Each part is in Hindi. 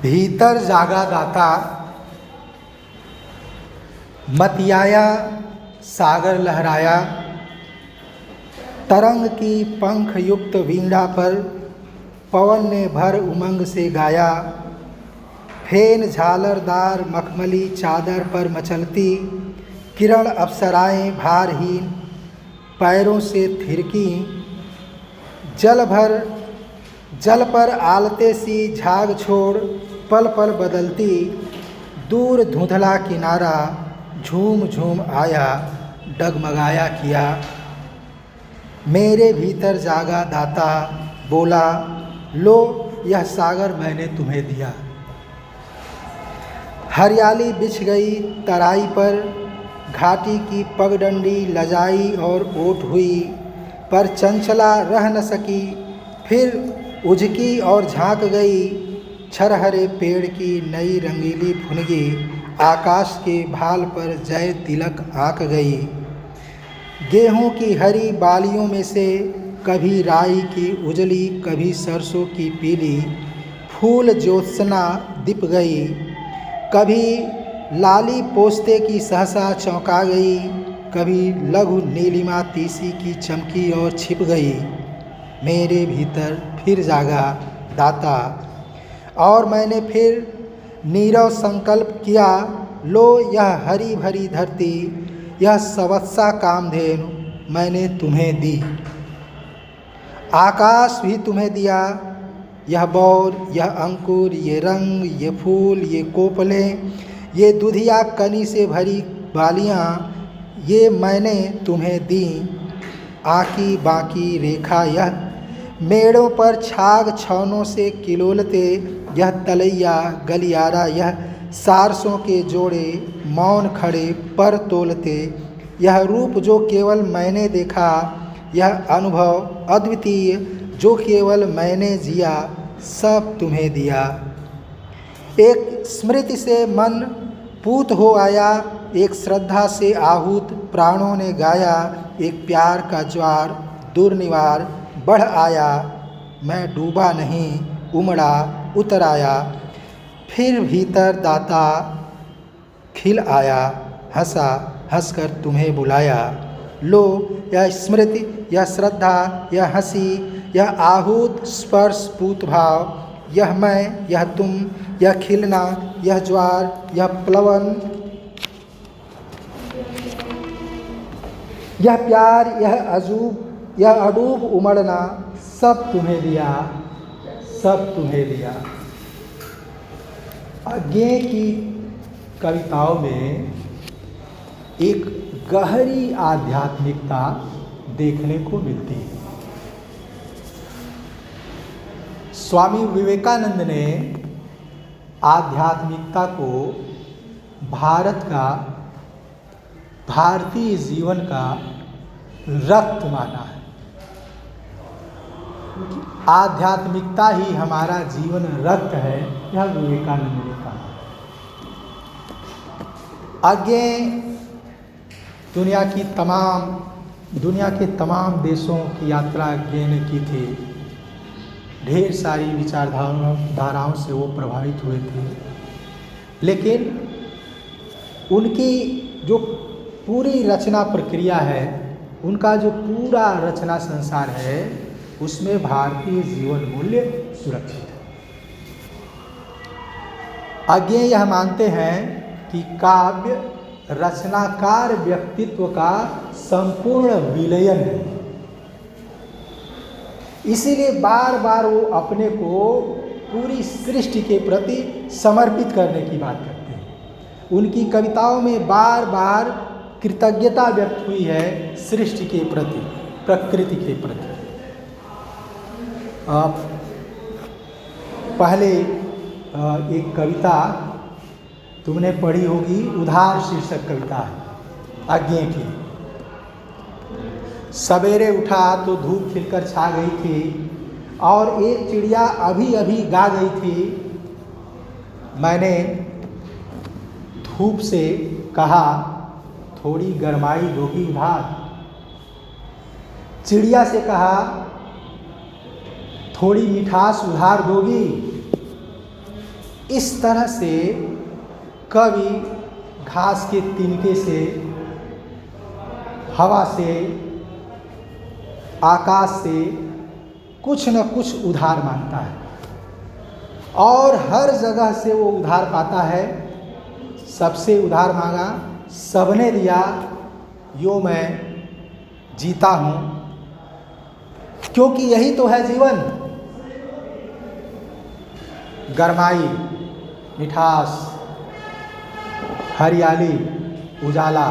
भीतर जागा दाता, मतियाया सागर लहराया। तरंग की पंख युक्त वीणा पर पवन ने भर उमंग से गाया। फेन झालरदार मखमली चादर पर मचलती किरण अप्सराएं भारहीन पैरों से थिरकी। जल पर आलते सी झाग छोड़ पल पल बदलती। दूर धुंधला किनारा झूम झूम आया, डगमगाया किया। मेरे भीतर जागा दाता, बोला लो यह सागर मैंने तुम्हें दिया। हरियाली बिछ गई तराई पर, घाटी की पगडंडी लजाई और ओट हुई, पर चंचला रह न सकी। फिर उझकी और झांक गई। छरहरे पेड़ की नई रंगीली फुनगी आकाश के भाल पर जय तिलक आंक गई। गेहूं की हरी बालियों में से कभी राई की उजली, कभी सरसों की पीली फूल ज्योत्सना दिप गई। कभी लाली पोस्ते की सहसा चौंका गई, कभी लघु नीलिमा तीसी की चमकी और छिप गई। मेरे भीतर फिर जागा दाता, और मैंने फिर नीरव संकल्प किया। लो यह हरी भरी धरती, यह सवत्सा कामधेनु मैंने तुम्हें दी। आकाश भी तुम्हें दिया, यह बौर, यह अंकुर, ये रंग, ये फूल, ये कोपलें, ये दुधिया कनी से भरी बालियाँ, ये मैंने तुम्हें दी। आकी बाकी रेखा यह मेड़ों पर छाग छौनों से किलोलते, यह तलैया गलियारा, यह सारसों के जोड़े मौन खड़े पर तोलते। यह रूप जो केवल मैंने देखा, यह अनुभव अद्वितीय जो केवल मैंने जिया, सब तुम्हें दिया। एक स्मृति से मन पूत हो आया, एक श्रद्धा से आहूत प्राणों ने गाया। एक प्यार का ज्वार दुर्निवार बढ़ आया, मैं डूबा नहीं उमड़ा उतर आया। फिर भीतर दाता खिल आया, हंसा हंसकर तुम्हें बुलाया। लो यह स्मृति, यह श्रद्धा, यह हंसी, यह आहूत स्पर्श पूत भाव, यह मैं, यह तुम, यह खिलना, यह ज्वार, यह प्लवन, यह प्यार, यह अडूब उमड़ना, सब तुम्हें दिया, सब तुम्हें दिया। आगे की कविताओं में एक गहरी आध्यात्मिकता देखने को मिलती है। स्वामी विवेकानंद ने आध्यात्मिकता को भारत का, भारतीय जीवन का रक्त माना है। आध्यात्मिकता ही हमारा जीवन रक्त है, यह विवेकानंद ने कहा। आगे दुनिया के तमाम देशों की यात्रा आगे ने की थी। ढेर सारी विचारधाराओं से वो प्रभावित हुए थे, लेकिन उनकी जो पूरी रचना प्रक्रिया है, उनका जो पूरा रचना संसार है, उसमें भारतीय जीवन मूल्य सुरक्षित है। आगे यह मानते हैं कि काव्य रचनाकार व्यक्तित्व का संपूर्ण विलयन है। इसीलिए बार बार वो अपने को पूरी सृष्टि के प्रति समर्पित करने की बात करते हैं। उनकी कविताओं में बार बार कृतज्ञता व्यक्त हुई है सृष्टि के प्रति, प्रकृति के प्रति। पहले एक कविता तुमने पढ़ी होगी, उधार शीर्षक कविता है आज्ञे की। सवेरे उठा तो धूप खिलकर छा गई थी, और एक चिड़िया अभी अभी गा गई थी। मैंने धूप से कहा थोड़ी गरमाई दोगी उधार। चिड़िया से कहा थोड़ी मिठास उधार दोगी। इस तरह से कवि घास के तिनके से, हवा से, आकाश से कुछ न कुछ उधार मांगता है और हर जगह से वो उधार पाता है। सबसे उधार मांगा, सबने दिया, यो मैं जीता हूँ, क्योंकि यही तो है जीवन। गरमाई, मिठास, हरियाली, उजाला,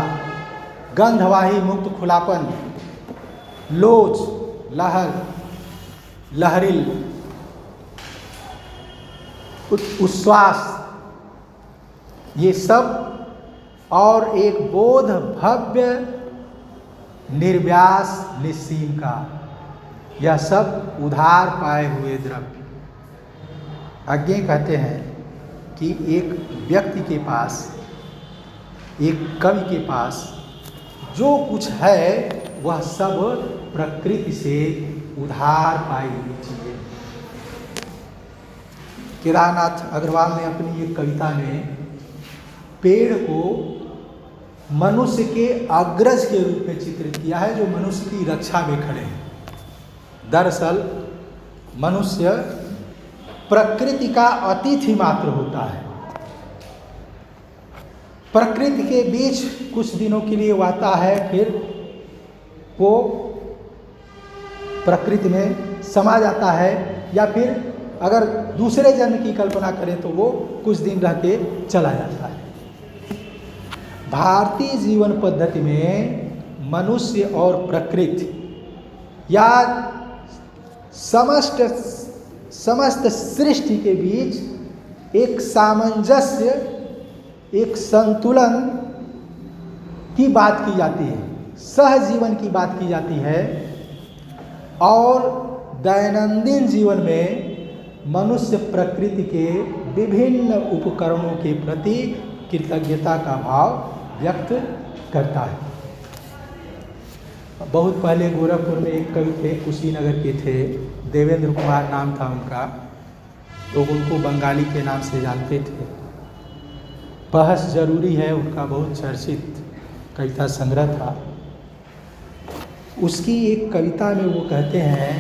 गंधवाही मुक्त खुलापन, लोच, लहर, लहरिल, उच्छ्वास, ये सब और एक बोध भव्य निर्व्यास निस्सीम का, यह सब उधार पाए हुए द्रव्य। आगे कहते हैं कि एक व्यक्ति के पास, एक कवि के पास जो कुछ है वह सब प्रकृति से उधार पाई हुई चीजें। केदारनाथ अग्रवाल ने अपनी एक कविता में पेड़ को मनुष्य के अग्रज के रूप में चित्रित किया है, जो मनुष्य की रक्षा में खड़े हैं। दरअसल मनुष्य प्रकृति का अतिथि मात्र होता है। प्रकृति के बीच कुछ दिनों के लिए आता है, फिर वो प्रकृति में समा जाता है, या फिर अगर दूसरे जन्म की कल्पना करें तो वो कुछ दिन रह के चला जाता है। भारतीय जीवन पद्धति में मनुष्य और प्रकृति या समस्त सृष्टि के बीच एक सामंजस्य, एक संतुलन की बात की जाती है, सहजीवन की बात की जाती है। और दैनंदिन जीवन में मनुष्य प्रकृति के विभिन्न उपकरणों के प्रति कृतज्ञता का भाव व्यक्त करता है। बहुत पहले गोरखपुर में एक कवि थे, कुशीनगर के थे, देवेंद्र कुमार नाम था उनका, लोग उनको बंगाली के नाम से जानते थे। बहस जरूरी है उनका बहुत चर्चित कविता संग्रह था। उसकी एक कविता में वो कहते हैं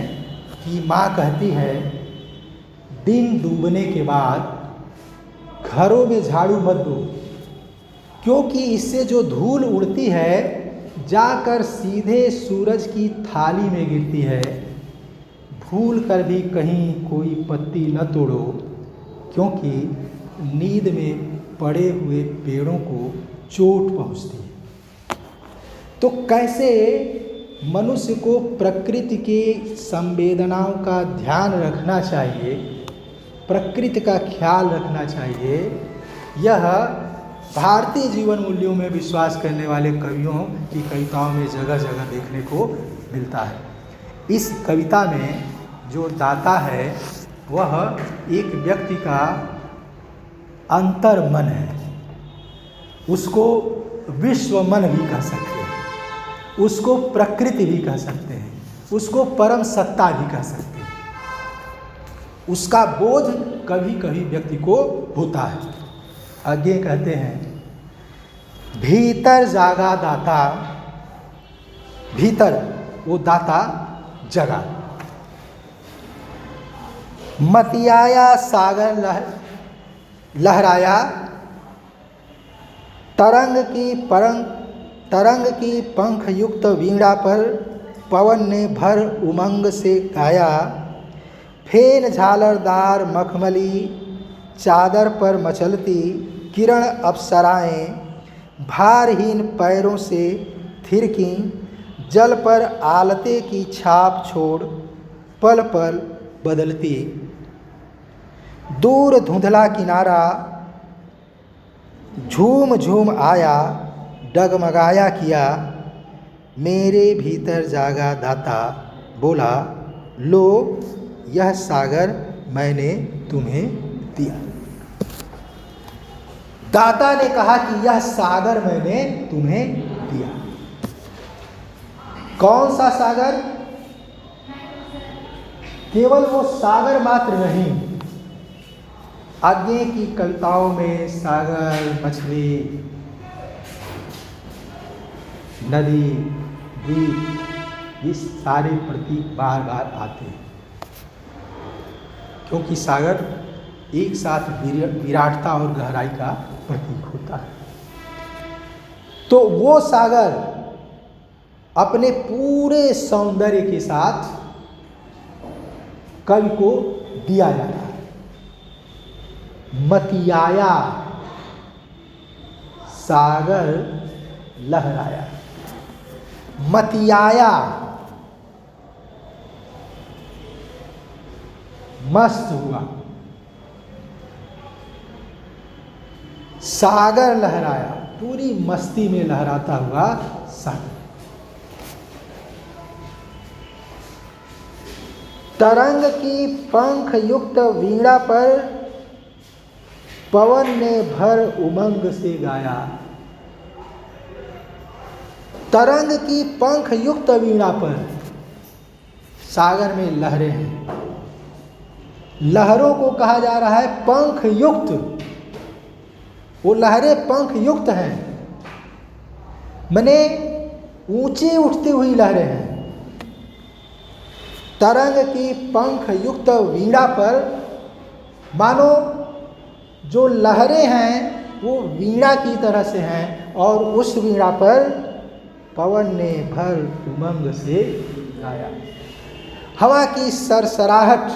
कि माँ कहती है, दिन डूबने के बाद घरों में झाड़ू मत दो, क्योंकि इससे जो धूल उड़ती है जाकर सीधे सूरज की थाली में गिरती है। भूल कर भी कहीं कोई पत्ती न तोड़ो, क्योंकि नींद में पड़े हुए पेड़ों को चोट पहुँचती है। तो कैसे मनुष्य को प्रकृति के संवेदनाओं का ध्यान रखना चाहिए, प्रकृति का ख्याल रखना चाहिए, यह भारतीय जीवन मूल्यों में विश्वास करने वाले कवियों की कविताओं में जगह जगह देखने को मिलता है। इस कविता में जो दाता है वह एक व्यक्ति का अंतर मन है, उसको विश्व मन भी कह सकते हैं, उसको प्रकृति भी कह सकते हैं, उसको परम सत्ता भी कह सकते हैं। उसका बोध कभी कभी व्यक्ति को होता है। आगे कहते हैं, भीतर जागा दाता, भीतर वो दाता जगा, मतियाया सागर लहराया, तरंग की पंख युक्त वीणा पर पवन ने भर उमंग से गाया। फेन झालरदार मखमली चादर पर मचलती किरण अप्सराएं, भारहीन पैरों से थिरकी, जल पर आलते की छाप छोड़ पल पल बदलती। दूर धुंधला किनारा झूम झूम आया, डगमगाया किया, मेरे भीतर जागा दाता, बोला लो यह सागर मैंने तुम्हें दिया। दाता ने कहा कि यह सागर मैंने तुम्हें दिया। कौन सा सागर? केवल वो सागर मात्र नहीं, आगे की कविताओं में सागर, मछली, नदी, द्वीप, ये सारे प्रतीक बार बार आते हैं, क्योंकि सागर एक साथ विराटता और गहराई का प्रतीक होता है। तो वो सागर अपने पूरे सौंदर्य के साथ कवि को दिया जाता है। मतियाया सागर लहराया, मतियाया मस्त हुआ, सागर लहराया, पूरी मस्ती में लहराता हुआ सागर। तरंग की पंख युक्त वीणा पर पवन ने भर उमंग से गाया। तरंग की पंख युक्त वीणा पर, सागर में लहरें हैं, लहरों को कहा जा रहा है पंख युक्त, वो लहरें पंख युक्त हैं, माने ऊंचे उठती हुई लहरें हैं। तरंग की पंख युक्त वीणा पर, मानो जो लहरें हैं वो वीणा की तरह से हैं, और उस वीणा पर पवन ने भर उमंग से गाया। हवा की सरसराहट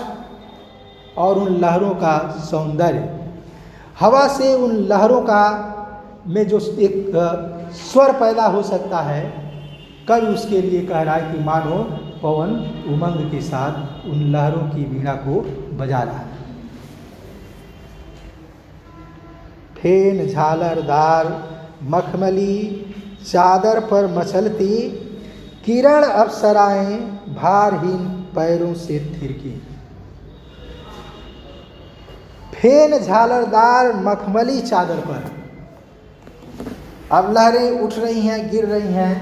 और उन लहरों का सौंदर्य, हवा से उन लहरों का में जो एक स्वर पैदा हो सकता है, कवि उसके लिए कह रहा है कि मानो पवन उमंग के साथ उन लहरों की वीणा को बजा रहा है। फेन झालरदार मखमली चादर पर मचलती, किरण अप्सराएं भारहीन पैरों से थिरकी। फेन झालरदार मखमली चादर पर, अब लहरें उठ रही हैं, गिर रही हैं,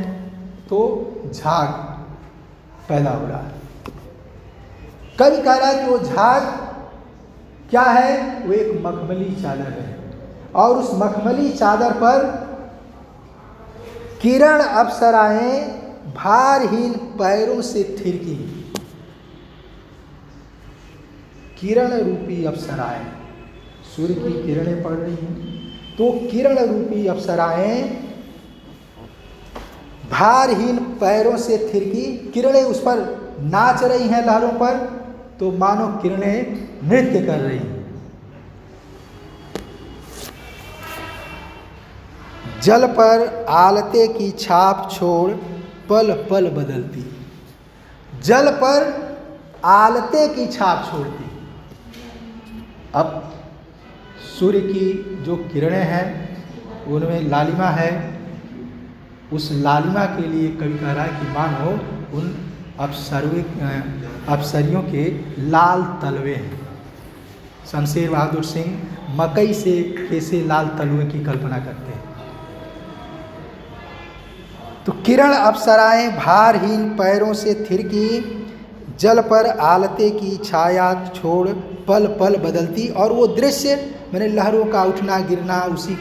तो झाग पैदा हो रहा है। कवि कह रहा है कि वो झाग क्या है, वो एक मखमली चादर है, और उस मखमली चादर पर किरण अप्सराएं भारहीन पैरों से थिरकी। किरण रूपी अप्सराएं, सूर्य की किरणें पड़ रही हैं, तो किरण रूपी अप्सराएं भारहीन पैरों से थिरकी। किरणें उस पर नाच रही हैं लहरों पर, तो मानो किरणें नृत्य कर रही हैं। जल पर आलते की छाप छोड़ पल पल बदलती, जल पर आलते की छाप छोड़ती। अब सूर्य की जो किरणें हैं उनमें लालिमा है, उस लालिमा के लिए कवि कह रहा है कि मानो उन अप्सरियों के लाल तलवे हैं। शमशेर बहादुर सिंह मकई से कैसे लाल तलवे की कल्पना करते हैं। तो किरण अप्सराएं भारहीन पैरों से थिरकी, जल पर आलते की छाया छोड़ पल पल बदलती। और वो दृश्य मैंने लहरों का उठना गिरना, उसी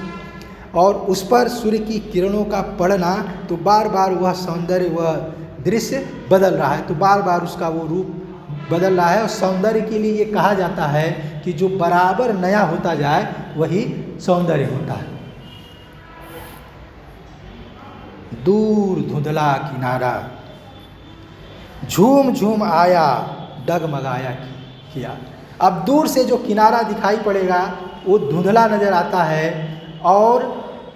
और उस पर सूर्य की किरणों का पड़ना, तो बार बार वह सौंदर्य, वह दृश्य बदल रहा है, तो बार बार उसका वो रूप बदल रहा है। और सौंदर्य के लिए ये कहा जाता है कि जो बराबर नया होता जाए वही सौंदर्य होता है। दूर धुंधला किनारा झूम झूम आया डगमगाया किया। अब दूर से जो किनारा दिखाई पड़ेगा वो धुंधला नज़र आता है, और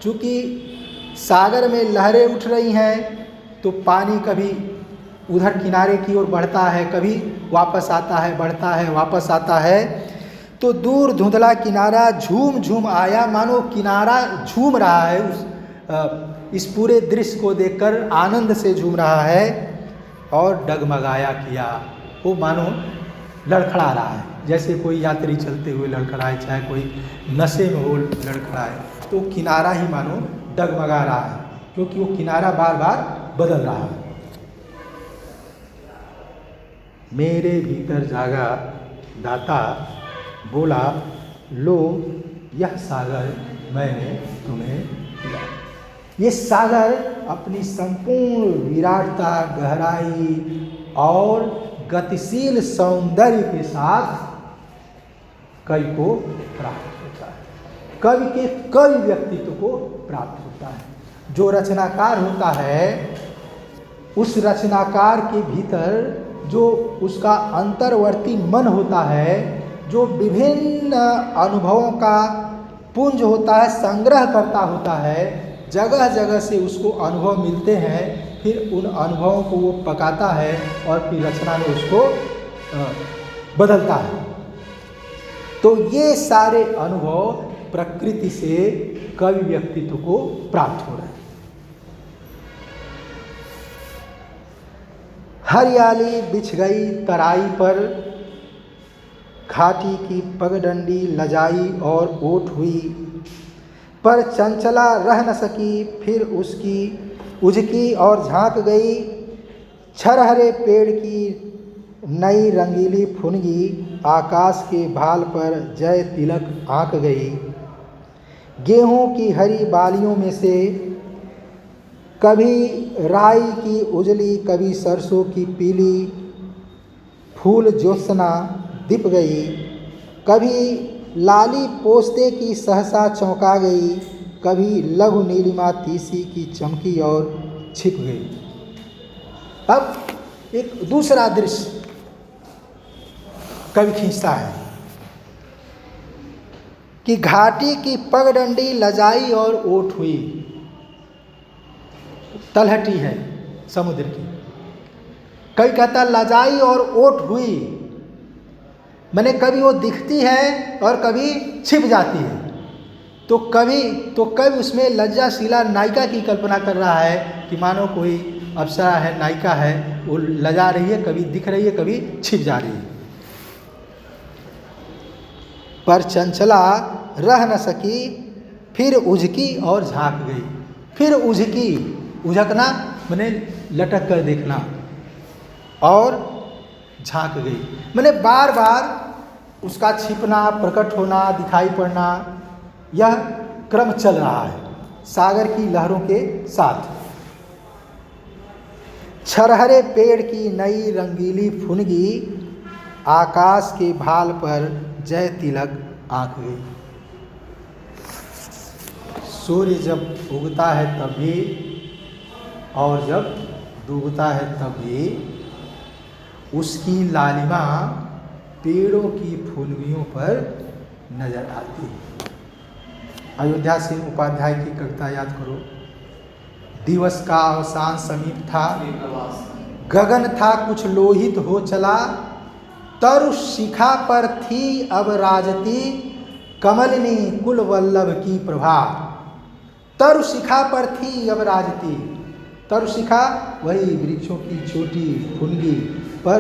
चूँकि सागर में लहरें उठ रही हैं तो पानी कभी उधर किनारे की ओर बढ़ता है, कभी वापस आता है, बढ़ता है, वापस आता है। तो दूर धुंधला किनारा झूम झूम आया, मानो किनारा झूम रहा है, इस पूरे दृश्य को देखकर आनंद से झूम रहा है। और डगमगाया किया, वो मानो लड़खड़ा रहा है, जैसे कोई यात्री चलते हुए लड़खड़ाए, चाहे कोई नशे में हो लड़खड़ाए, तो किनारा ही मानो डगमगा रहा है, क्योंकि वो किनारा बार बार बदल रहा है। मेरे भीतर जागा दाता बोला लो यह सागर मैंने तुम्हें दिया। ये सागर अपनी संपूर्ण विराटता, गहराई और गतिशील सौंदर्य के साथ कवि को प्राप्त होता है, कवि के कवि व्यक्तित्व को प्राप्त होता है। जो रचनाकार होता है, उस रचनाकार के भीतर जो उसका अंतर्वर्ती मन होता है, जो विभिन्न अनुभवों का पुंज होता है, संग्रह करता होता है, जगह जगह से उसको अनुभव मिलते हैं, फिर उन अनुभवों को वो पकाता है और फिर रचना में उसको बदलता है। तो ये सारे अनुभव प्रकृति से कवि व्यक्तित्व को प्राप्त हो रहे हैं। हरियाली बिछ गई तराई पर, घाटी की पगडंडी लजाई और ओट हुई, पर चंचला रह न सकी, फिर उसकी उजकी और झांक गई। छरहरे पेड़ की नई रंगीली फुनगी, आकाश के भाल पर जय तिलक आंक गई। गेहूं की हरी बालियों में से कभी राई की उजली, कभी सरसों की पीली, फूल ज्योत्सना दिप गई। कभी लाली पोस्ते की सहसा चौंका गई, कभी लघु नीलिमा तीसी की चमकी और छिप गई। अब एक दूसरा दृश्य कवि खींचता है कि घाटी की पगडंडी लजाई और ओट हुई। तलहटी है समुद्र की। कभी कहता लजाई और ओट हुई, मैंने कभी वो दिखती है और कभी छिप जाती है। तो कवि उसमें लज्जाशीला नायिका की कल्पना कर रहा है कि मानो कोई अप्सरा है, नायिका है, वो लजा रही है, कभी दिख रही है, कभी छिप जा रही है। पर चंचला रह न सकी, फिर उजकी और झांक गई। फिर उजकी, उझकना मैंने लटक कर देखना, और झांक गई मैंने बार बार उसका छिपना, प्रकट होना, दिखाई पड़ना, यह क्रम चल रहा है सागर की लहरों के साथ। छरहरे पेड़ की नई रंगीली फुनगी, आकाश के भाल पर जय तिलक आंक गई। सूर्य जब उगता है तब भी और जब डूबता है तब भी उसकी लालिमा पेड़ों की फुनगियों पर नजर आती है। अयोध्या सिंह उपाध्याय की कविता याद करो। दिवस का अवसान समीप था, गगन था कुछ लोहित हो चला, तरु शिखा पर थी अब राजती, कमलिनी कुल वल्लभ की प्रभा। तरु शिखा पर थी अब राजती। तरु शिखा वही वृक्षों की छोटी फुनगी पर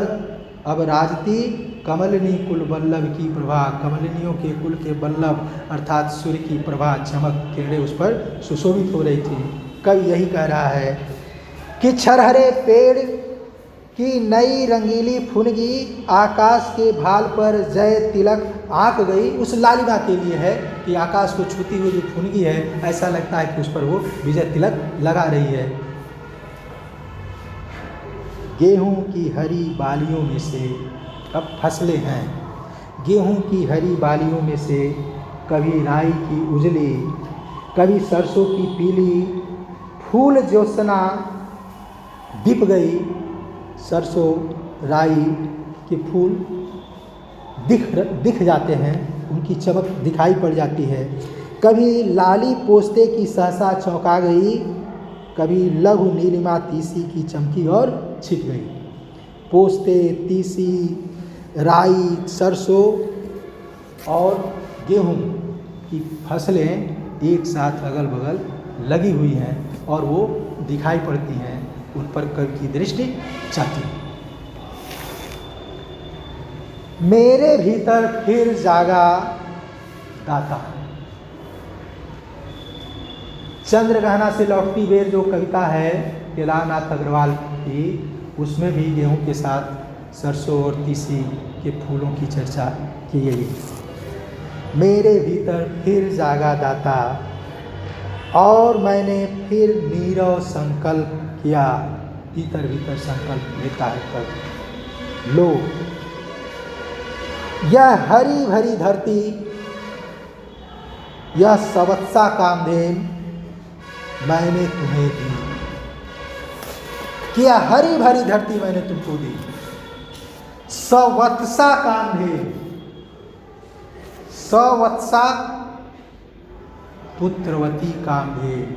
अब राजती, कमलिनी कुल वल्लभ की प्रभा। कमलिनियों के कुल के वल्लभ अर्थात सूर्य की प्रभा, चमक, किरणें उस पर सुशोभित हो रही थी। कवि यही कह रहा है कि छरहरे पेड़ की नई रंगीली फुनगी, आकाश के भाल पर जय तिलक आंक गई। उस लालिमा के लिए है कि आकाश को छूती हुई जो फुनगी है, ऐसा लगता है कि उस पर वो विजय तिलक लगा रही है। गेहूं की हरी बालियों में से, अब फसलें हैं, गेहूं की हरी बालियों में से कभी राई की उजली, कभी सरसों की पीली, फूल ज्योत्सना दिप गई। सरसों, राई के फूल दिख जाते हैं, उनकी चमक दिखाई पड़ जाती है। कभी लाली पोस्ते की सहसा चौंका गई, कभी लघु नीलिमा तीसी की चमकी और छिप गई। पोस्ते, तीसी, राई, सरसों और गेहूं की फसलें एक साथ अगल बगल लगी हुई हैं और वो दिखाई पड़ती हैं, उन पर कवि की दृष्टि जाती है। मेरे भीतर फिर जागा दाता। चंद्रगहना से लौटती बेर जो कविता है केदारनाथ अग्रवाल की, उसमें भी गेहूं के साथ सरसों और तीसी के फूलों की चर्चा की गई। मेरे भीतर फिर जागा दाता, और मैंने फिर नीरव संकल्प किया। भीतर भीतर संकल्प लेता है तब। लो यह हरी भरी धरती, यह सवत्सा कामधेन मैंने तुम्हें दी। क्या हरी भरी धरती मैंने तुमको दी। सवत्सा कामधेन, सवत्सा पुत्रवती कामधेन,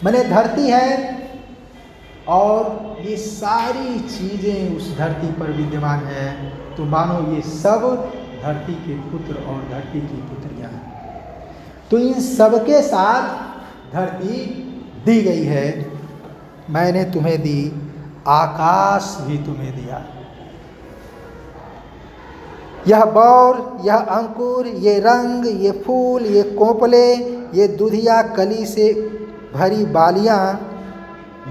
मैंने धरती है और ये सारी चीजें उस धरती पर विद्यमान है, तो मानो ये सब धरती के पुत्र और धरती की पुत्रियां हैं। तो इन सबके साथ धरती दी गई है। मैंने तुम्हें दी, आकाश भी तुम्हें दिया। यह बौर, यह अंकुर, ये रंग, ये फूल, ये कोपले, ये दुधिया कली से भरी बालियां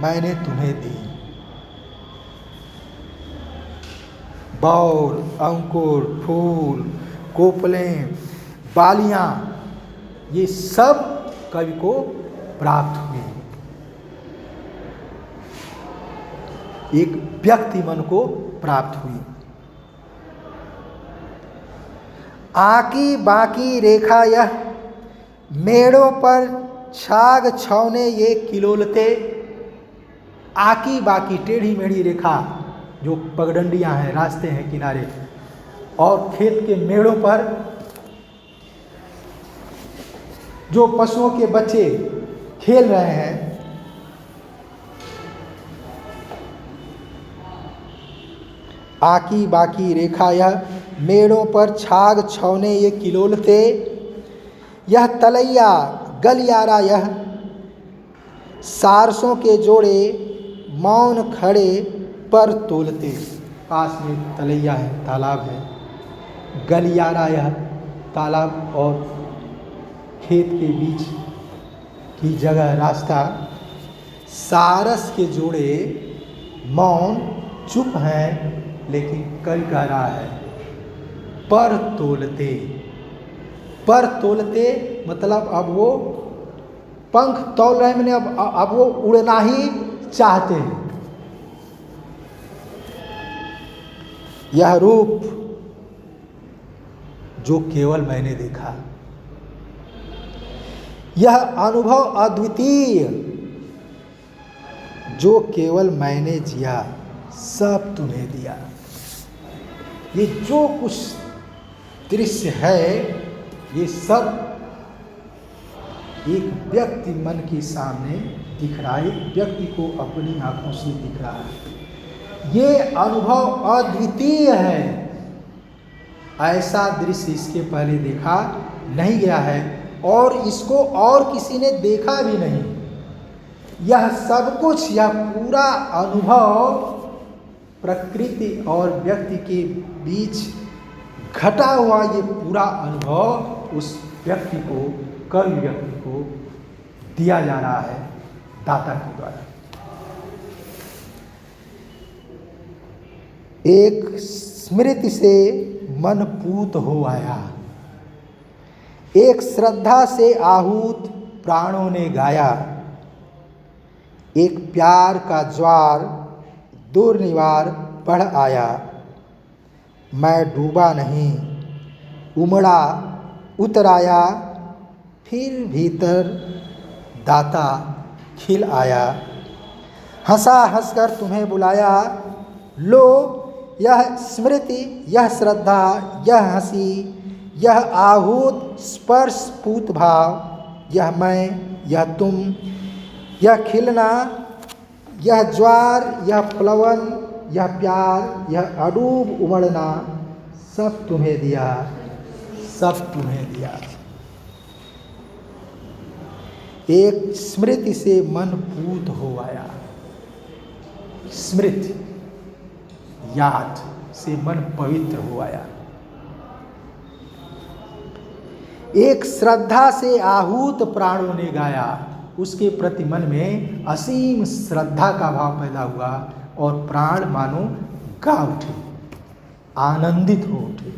मैंने तुम्हें दी। बौर, अंकुर, फूल, कोपलें, बालियां, ये सब कवि को प्राप्त हुई। एक व्यक्ति मन को प्राप्त हुई। आकी बाकी रेखा यह, मेड़ों पर छाग छौने ये किलोलते। आकी बाकी टेढ़ी मेढ़ी रेखा, जो पगडंडियां हैं, रास्ते हैं किनारे, और खेत के मेड़ों पर जो पशुओं के बच्चे खेल रहे हैं, आकी बाकी रेखा यह, मेड़ों पर छाग छौने ये किलोलते। यह तलैया गलियारा यह, सारसों के जोड़े मौन खड़े पर तोलते। पास में तलैया है, तालाब है। गलियारा यह, तालाब और खेत के बीच की जगह, रास्ता। सारस के जोड़े मौन चुप हैं, लेकिन कल कह रहा है पर तोलते। पर तोलते मतलब अब वो पंख तौल रहे, मैंने अब वो उड़ना ही चाहते हैं। यह रूप जो केवल मैंने देखा, यह अनुभव अद्वितीय जो केवल मैंने जिया, सब तुम्हें दिया। ये जो कुछ दृश्य है, ये सब एक व्यक्ति मन के सामने दिख रहा है, एक व्यक्ति को अपनी आंखों से दिख रहा है। ये अनुभव अद्वितीय है। ऐसा दृश्य इसके पहले देखा नहीं गया है, और इसको और किसी ने देखा भी नहीं। यह सब कुछ, यह पूरा अनुभव प्रकृति और व्यक्ति के बीच घटा हुआ, ये पूरा अनुभव उस व्यक्ति को, कर्म व्यक्ति को दिया जा रहा है दाता के द्वारा। एक स्मृति से मन पूत हो आया, एक श्रद्धा से आहूत प्राणों ने गाया। एक प्यार का ज्वार दुर्निवार बढ़ आया। मैं डूबा नहीं, उमड़ा उतर आया, फिर भीतर दाता खिल आया। हंसा हंसकर तुम्हें बुलाया। लो यह स्मृति, यह श्रद्धा, यह हंसी, यह आहूत स्पर्श पूत भाव, यह मैं, यह तुम, यह खिलना, यह ज्वार, यह प्लवन, यह प्यार, यह अडूब उमड़ना, सब तुम्हें दिया, सब तुम्हें दिया। एक स्मृति से मन पूत हो आया। स्मृति, याद से मन पवित्र हो आया। एक श्रद्धा से आहूत प्राणों ने गाया। उसके प्रति मन में असीम श्रद्धा का भाव पैदा हुआ और प्राण मानो गा उठे, आनंदित हो उठे।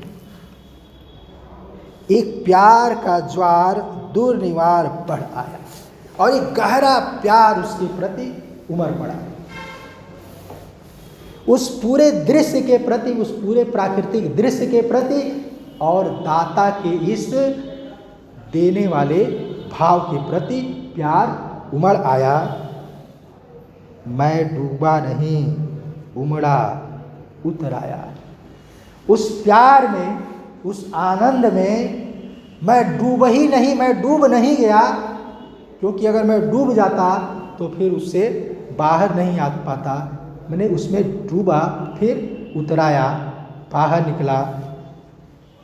एक प्यार का ज्वार दुर्निवार बढ़ आया और एक गहरा प्यार उसके प्रति उमड़ पड़ा। उस पूरे दृश्य के प्रति, उस पूरे प्राकृतिक दृश्य के प्रति और दाता के इस देने वाले भाव के प्रति प्यार उमड़ आया। मैं डूबा नहीं, उमड़ा उतर आया। उस प्यार में, उस आनंद में मैं डूब नहीं गया, क्योंकि अगर मैं डूब जाता तो फिर उससे बाहर नहीं आ पाता। मैंने उसमें डूबा, फिर उतराया, बाहर निकला।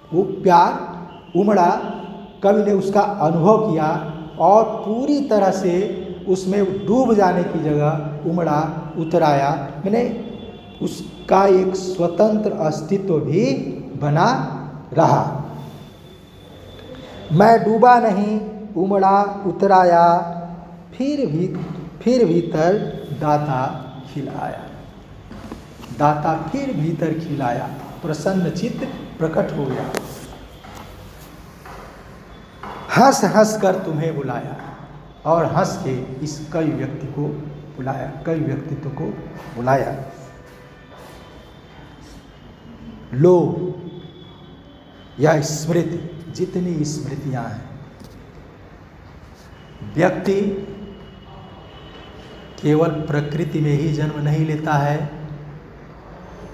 वो प्यार उमड़ा, कवि ने उसका अनुभव किया और पूरी तरह से उसमें डूब जाने की जगह उमड़ा उतराया। मैंने उसका एक स्वतंत्र अस्तित्व भी बना रहा। मैं डूबा नहीं, उमड़ा उतराया, फिर भीतर दाता खिलाया। दाता फिर भीतर खिलाया, प्रसन्न चित्त प्रकट हो गया। हंस हंस कर तुम्हें बुलाया और हंस के इस कवि व्यक्ति को बुलाया, कवि व्यक्तित्व को बुलाया। लो यह स्मृति, जितनी स्मृतियां हैं, व्यक्ति केवल प्रकृति में ही जन्म नहीं लेता है,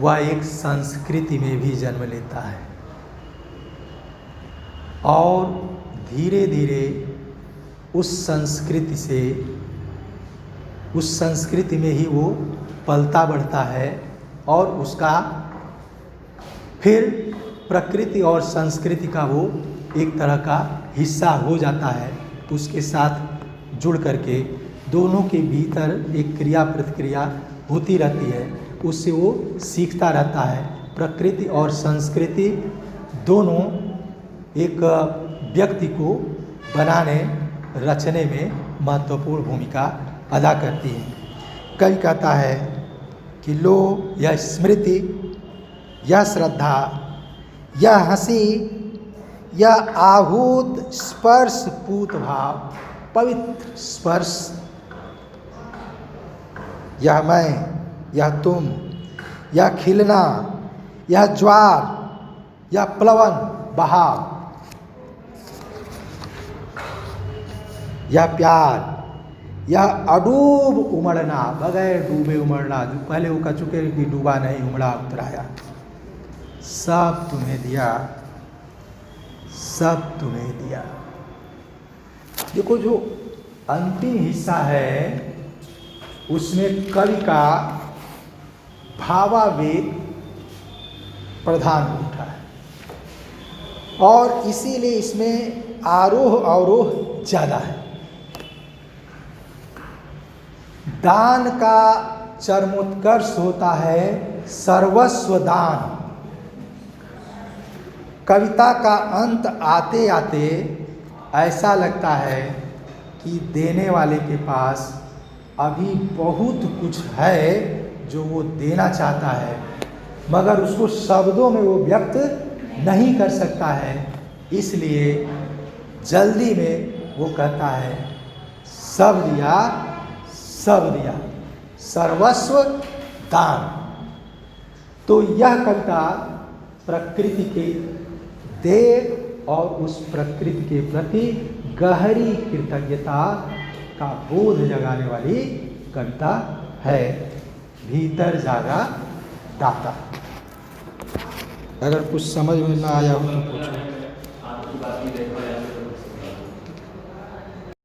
वह एक संस्कृति में भी जन्म लेता है और धीरे धीरे उस संस्कृति में ही वो पलता बढ़ता है और उसका फिर प्रकृति और संस्कृति का वो एक तरह का हिस्सा हो जाता है। उसके साथ जुड़ करके दोनों के भीतर एक क्रिया प्रतिक्रिया होती रहती है, उससे वो सीखता रहता है। प्रकृति और संस्कृति दोनों एक व्यक्ति को बनाने रचने में महत्वपूर्ण भूमिका अदा करती है। कवि कहता है कि लो यह स्मृति, यह श्रद्धा, यह हंसी, यह आहूत स्पर्श पूत भाव, पवित्र स्पर्श, यह मैं, यह तुम, यह खिलना, यह ज्वार, यह प्लवन बहाव, यह प्यार, यह अडूब उमड़ना, बगैर डूबे उमड़ना, जो पहले वो कह चुके कि डूबा नहीं उमड़ा उतराया, सब तुम्हें दिया, सब तुम्हें दिया। देखो जो अंतिम हिस्सा है उसमें कवि का भावावेग प्रधान होता है और इसीलिए इसमें आरोह अवरोह ज़्यादा है। दान का चरमोत्कर्ष होता है सर्वस्व दान। कविता का अंत आते आते ऐसा लगता है कि देने वाले के पास अभी बहुत कुछ है जो वो देना चाहता है, मगर उसको शब्दों में वो व्यक्त नहीं कर सकता है। इसलिए जल्दी में वो कहता है सब दिया, सब दिया, सर्वस्व दान। तो यह कविता प्रकृति के देव और उस प्रकृति के प्रति गहरी कृतज्ञता का बोध जगाने वाली कविता है। भीतर जागा दाता। अगर कुछ समझ में ना आया हो तो पूछो।